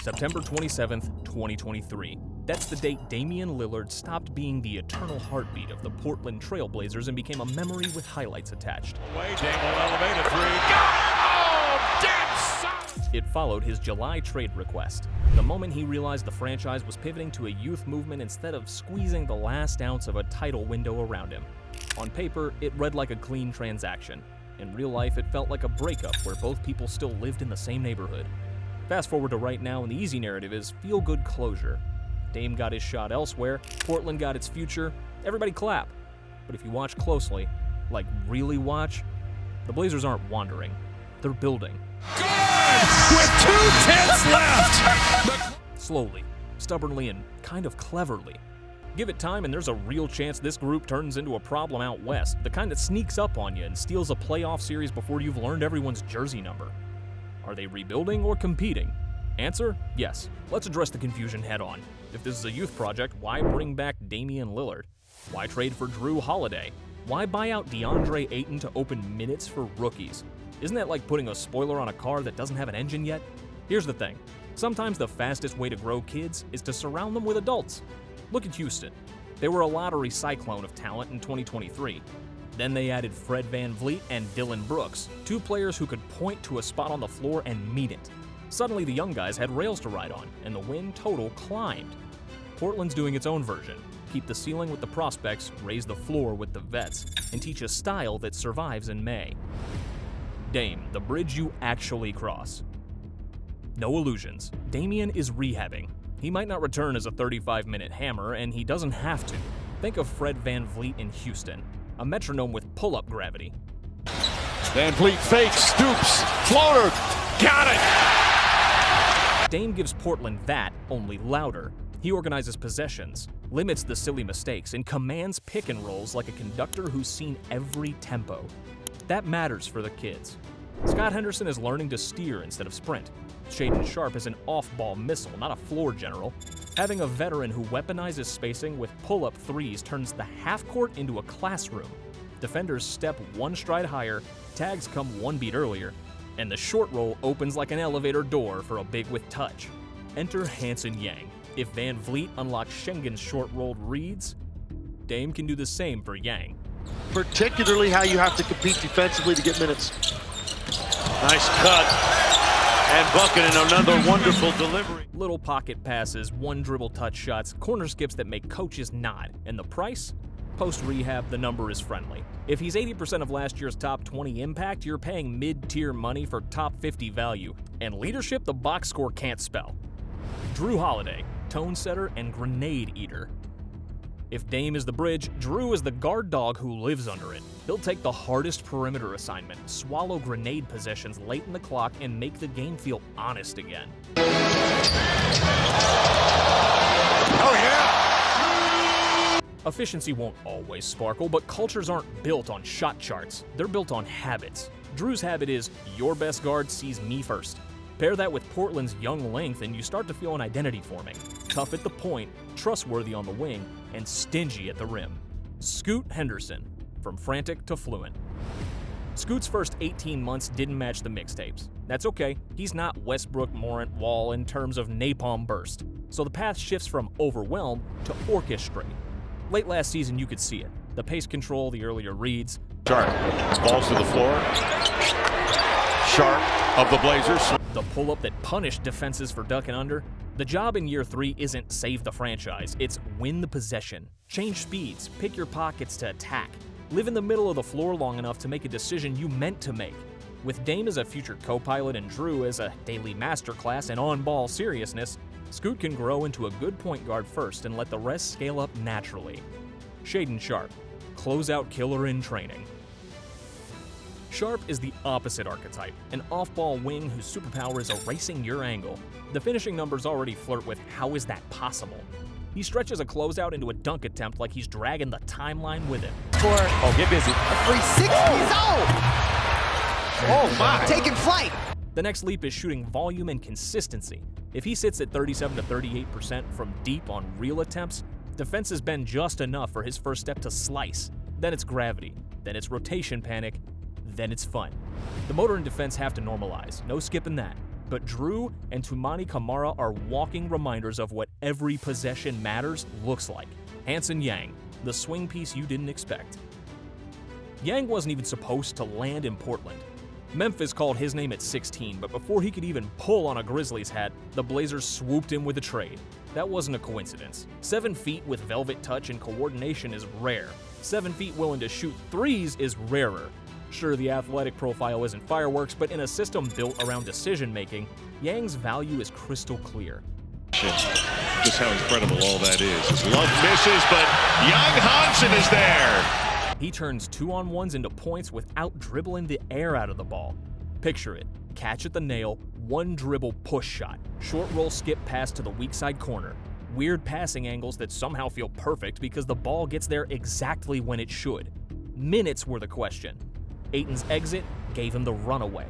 September 27th, 2023. That's the date Damian Lillard stopped being the eternal heartbeat of the Portland Trailblazers and became a memory with highlights attached. Dame will elevate a three. Oh, dead son! It followed his July trade request, the moment he realized the franchise was pivoting to a youth movement instead of squeezing the last ounce of a title window around him. On paper, it read like a clean transaction. In real life, it felt like a breakup where both people still lived in the same neighborhood. Fast forward to right now, and the easy narrative is feel-good closure. Dame got his shot elsewhere, Portland got its future, everybody clap. But if you watch closely, like really watch, the Blazers aren't wandering, they're building. Good! With 2/10 left! Slowly, stubbornly, and kind of cleverly. Give it time and there's a real chance this group turns into a problem out west, the kind that sneaks up on you and steals a playoff series before you've learned everyone's jersey number. Are they rebuilding or competing? Answer, yes. Let's address the confusion head on. If this is a youth project, why bring back Damian Lillard? Why trade for Jrue Holiday? Why buy out DeAndre Ayton to open minutes for rookies? Isn't that like putting a spoiler on a car that doesn't have an engine yet? Here's the thing. Sometimes the fastest way to grow kids is to surround them with adults. Look at Houston. They were a lottery cyclone of talent in 2023. Then they added Fred VanVleet and Dillon Brooks, two players who could point to a spot on the floor and meet it. Suddenly the young guys had rails to ride on, and the win total climbed. Portland's doing its own version. Keep the ceiling with the prospects, raise the floor with the vets, and teach a style that survives in May. Dame, the bridge you actually cross. No illusions. Damian is rehabbing. He might not return as a 35-minute hammer, and he doesn't have to. Think of Fred VanVleet in Houston, a metronome with pull-up gravity. VanVleet fakes, stoops, floater, got it! Dame gives Portland that, only louder. He organizes possessions, limits the silly mistakes, and commands pick and rolls like a conductor who's seen every tempo. That matters for the kids. Scott Henderson is learning to steer instead of sprint. Shaedon Sharpe is an off-ball missile, not a floor general. Having a veteran who weaponizes spacing with pull-up threes turns the half-court into a classroom. Defenders step one stride higher, tags come one beat earlier, and the short roll opens like an elevator door for a big with touch. Enter Hansen Yang. If VanVleet unlocks Schengen's short-rolled reads, Dame can do the same for Yang. Particularly how you have to compete defensively to get minutes. Nice cut. And bucket and another wonderful delivery. Little pocket passes, one dribble touch shots, corner skips that make coaches nod. And the price? Post-rehab, the number is friendly. If he's 80% of last year's top 20 impact, you're paying mid-tier money for top 50 value. And leadership the box score can't spell. Jrue Holiday, tone setter and grenade eater. If Dame is the bridge, Jrue is the guard dog who lives under it. He'll take the hardest perimeter assignment, swallow grenade possessions late in the clock, and make the game feel honest again. Oh, yeah! Efficiency won't always sparkle, but cultures aren't built on shot charts. They're built on habits. Jrue's habit is, your best guard sees me first. Pair that with Portland's young length and you start to feel an identity forming. Tough at the point, trustworthy on the wing, and stingy at the rim. Scoot Henderson, from frantic to fluent. Scoot's first 18 months didn't match the mixtapes. That's okay, he's not Westbrook Morant Wall in terms of napalm burst. So the path shifts from overwhelm to orchestrate. Late last season you could see it. The pace control, the earlier reads. Sharpe, balls to the floor. Sharpe of the Blazers. The pull-up that punished defenses for ducking under. The job in year 3 isn't save the franchise, it's win the possession. Change speeds, pick your pockets to attack. Live in the middle of the floor long enough to make a decision you meant to make. With Dame as a future co-pilot and Jrue as a daily masterclass in on-ball seriousness, Scoot can grow into a good point guard first and let the rest scale up naturally. Shaedon Sharpe, closeout killer in training. Sharpe is the opposite archetype, an off-ball wing whose superpower is erasing your angle. The finishing numbers already flirt with how is that possible. He stretches a closeout into a dunk attempt like he's dragging the timeline with him. Oh, get busy. A 360. Oh my. Taking flight. The next leap is shooting volume and consistency. If he sits at 37 to 38% from deep on real attempts, defenses bend just enough for his first step to slice. Then it's gravity. Then it's rotation panic. Then it's fun. The motor and defense have to normalize. No skipping that. But Jrue and Toumani Kamara are walking reminders of what every possession matters looks like. Hansen Yang, the swing piece you didn't expect. Yang wasn't even supposed to land in Portland. Memphis called his name at 16, but before he could even pull on a Grizzlies hat, the Blazers swooped in with a trade. That wasn't a coincidence. 7 feet with velvet touch and coordination is rare. 7 feet willing to shoot threes is rarer. Sure, the athletic profile isn't fireworks, but in a system built around decision-making, Yang's value is crystal clear. Just how incredible all that is. His love misses, but young Hansen is there. He turns 2-on-1s into points without dribbling the air out of the ball. Picture it. Catch at the nail, 1 dribble push shot, short roll skip pass to the weak side corner. Weird passing angles that somehow feel perfect because the ball gets there exactly when it should. Minutes were the question. Ayton's exit gave him the runaway.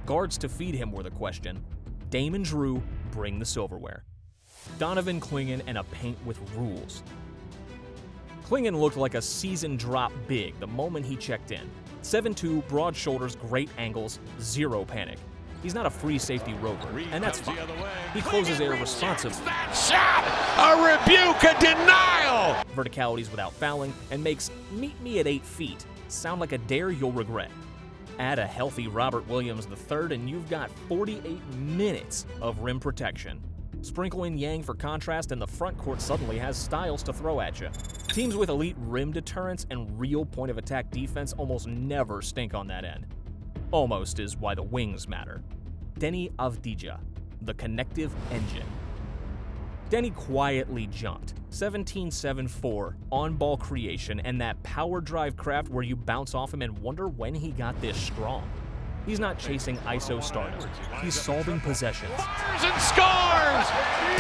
Guards to feed him were the question. Dame and Jrue bring the silverware. Donovan Clingan and a paint with rules. Clingan looked like a season drop big the moment he checked in. 7'2", broad shoulders, great angles, zero panic. He's not a free safety rover, and that's fine. He closes air responsibly. That shot! A rebuke, a denial! Verticalities without fouling, and makes "meet me at 8 feet" sound like a dare you'll regret. Add a healthy Robert Williams III and you've got 48 minutes of rim protection. Sprinkle in Yang for contrast and the front court suddenly has styles to throw at you. Teams with elite rim deterrence and real point-of-attack defense almost never stink on that end. Almost is why the wings matter. Deni Avdija, the connective engine. Deni quietly jumped. 17-7-4, on-ball creation, and that power drive craft where you bounce off him and wonder when he got this strong. He's not chasing ISO stardom. He's solving possessions. Fires and scores!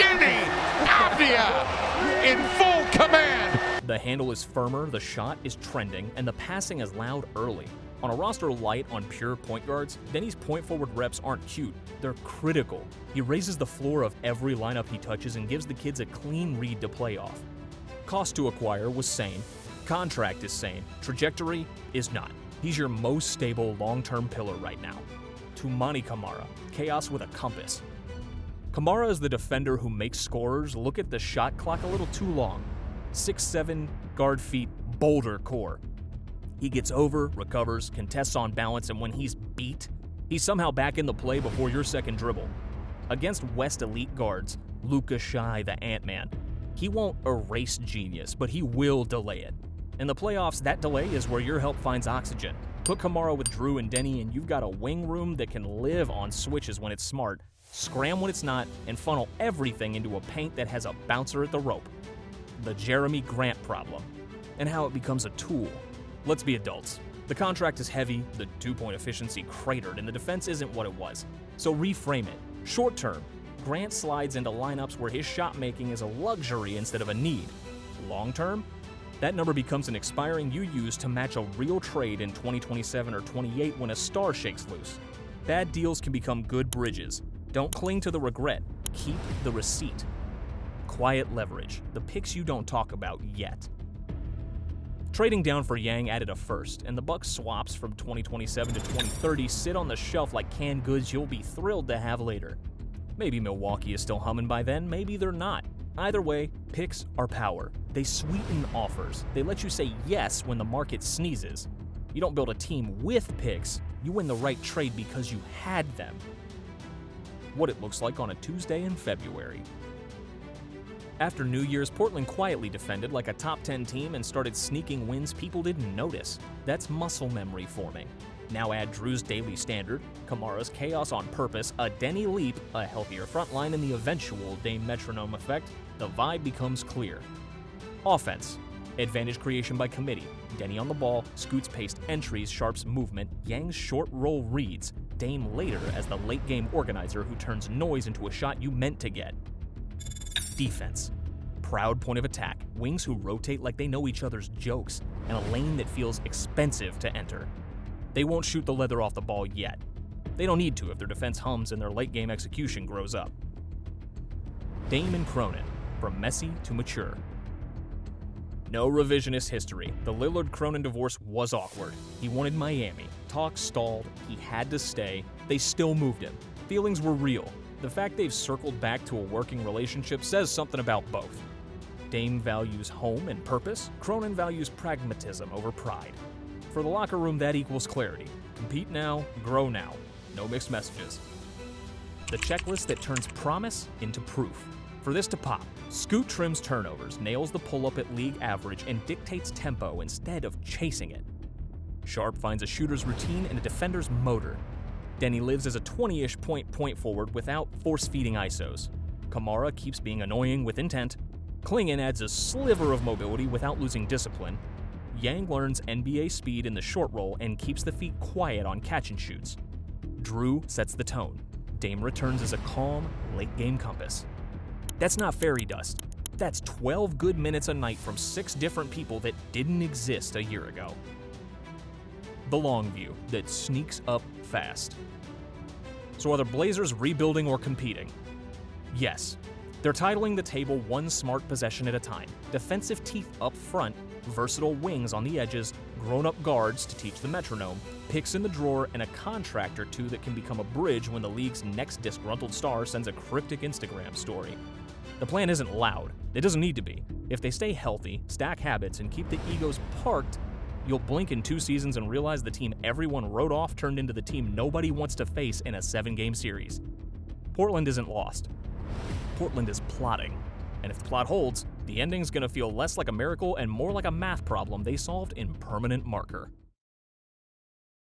Deni Avdija in full command! The handle is firmer, the shot is trending, and the passing is loud early. On a roster light on pure point guards, Deni's point forward reps aren't cute, they're critical. He raises the floor of every lineup he touches and gives the kids a clean read to play off. Cost to acquire was sane, contract is sane, trajectory is not. He's your most stable long-term pillar right now. Toumani Kamara, chaos with a compass. Kamara is the defender who makes scorers look at the shot clock a little too long. 6'7", guard feet, boulder core. He gets over, recovers, contests on balance, and when he's beat, he's somehow back in the play before your second dribble. Against West elite guards, Luka Shai the Ant-Man, he won't erase genius, but he will delay it. In the playoffs, that delay is where your help finds oxygen. Put Kamara with Jrue and Deni, and you've got a wing room that can live on switches when it's smart, scram when it's not, and funnel everything into a paint that has a bouncer at the rope. The Jerami Grant problem, and how it becomes a tool. Let's be adults. The contract is heavy, the two-point efficiency cratered, and the defense isn't what it was. So reframe it. Short term, Grant slides into lineups where his shot making is a luxury instead of a need. Long term, that number becomes an expiring you use to match a real trade in 2027 or 28 when a star shakes loose. Bad deals can become good bridges. Don't cling to the regret. Keep the receipt. Quiet leverage, the picks you don't talk about yet. Trading down for Yang added a first, and the Bucks swaps from 2027 to 2030 sit on the shelf like canned goods you'll be thrilled to have later. Maybe Milwaukee is still humming by then, maybe they're not. Either way, picks are power. They sweeten offers. They let you say yes when the market sneezes. You don't build a team with picks, you win the right trade because you had them. What it looks like on a Tuesday in February. After New Year's, Portland quietly defended like a top 10 team and started sneaking wins people didn't notice. That's muscle memory forming. Now add Jrue's daily standard, Kamara's chaos on purpose, a Deni leap, a healthier front line, and the eventual Dame metronome effect, the vibe becomes clear. Offense. Advantage creation by committee. Deni on the ball, Scoot's paced entries, Sharpe's movement, Yang's short roll reads, Dame later as the late game organizer who turns noise into a shot you meant to get. Defense. Proud point of attack, wings who rotate like they know each other's jokes, and a lane that feels expensive to enter. They won't shoot the leather off the ball yet. They don't need to if their defense hums and their late game execution grows up. Dame and Cronin, from messy to mature. No revisionist history. The Lillard-Cronin divorce was awkward. He wanted Miami. Talk stalled. He had to stay. They still moved him. Feelings were real. The fact they've circled back to a working relationship says something about both. Dame values home and purpose. Cronin values pragmatism over pride. For the locker room, that equals clarity. Compete now, grow now. No mixed messages. The checklist that turns promise into proof. For this to pop, Scoot trims turnovers, nails the pull-up at league average, and dictates tempo instead of chasing it. Sharpe finds a shooter's routine and a defender's motor. Deni lives as a 20-ish point forward without force-feeding ISOs. Kamara keeps being annoying with intent. Clingan adds a sliver of mobility without losing discipline. Yang learns NBA speed in the short roll and keeps the feet quiet on catch and shoots. Jrue sets the tone. Dame returns as a calm, late-game compass. That's not fairy dust. That's 12 good minutes a night from 6 different people that didn't exist a year ago. The long view that sneaks up fast. So are the Blazers rebuilding or competing? Yes. They're titling the table one smart possession at a time. Defensive teeth up front, versatile wings on the edges, grown-up guards to teach the metronome, picks in the drawer, and a contract or two that can become a bridge when the league's next disgruntled star sends a cryptic Instagram story. The plan isn't loud. It doesn't need to be. If they stay healthy, stack habits, and keep the egos parked, you'll blink in 2 seasons and realize the team everyone wrote off turned into the team nobody wants to face in a 7-game series. Portland isn't lost. Portland is plotting. And if the plot holds, the ending's gonna feel less like a miracle and more like a math problem they solved in permanent marker.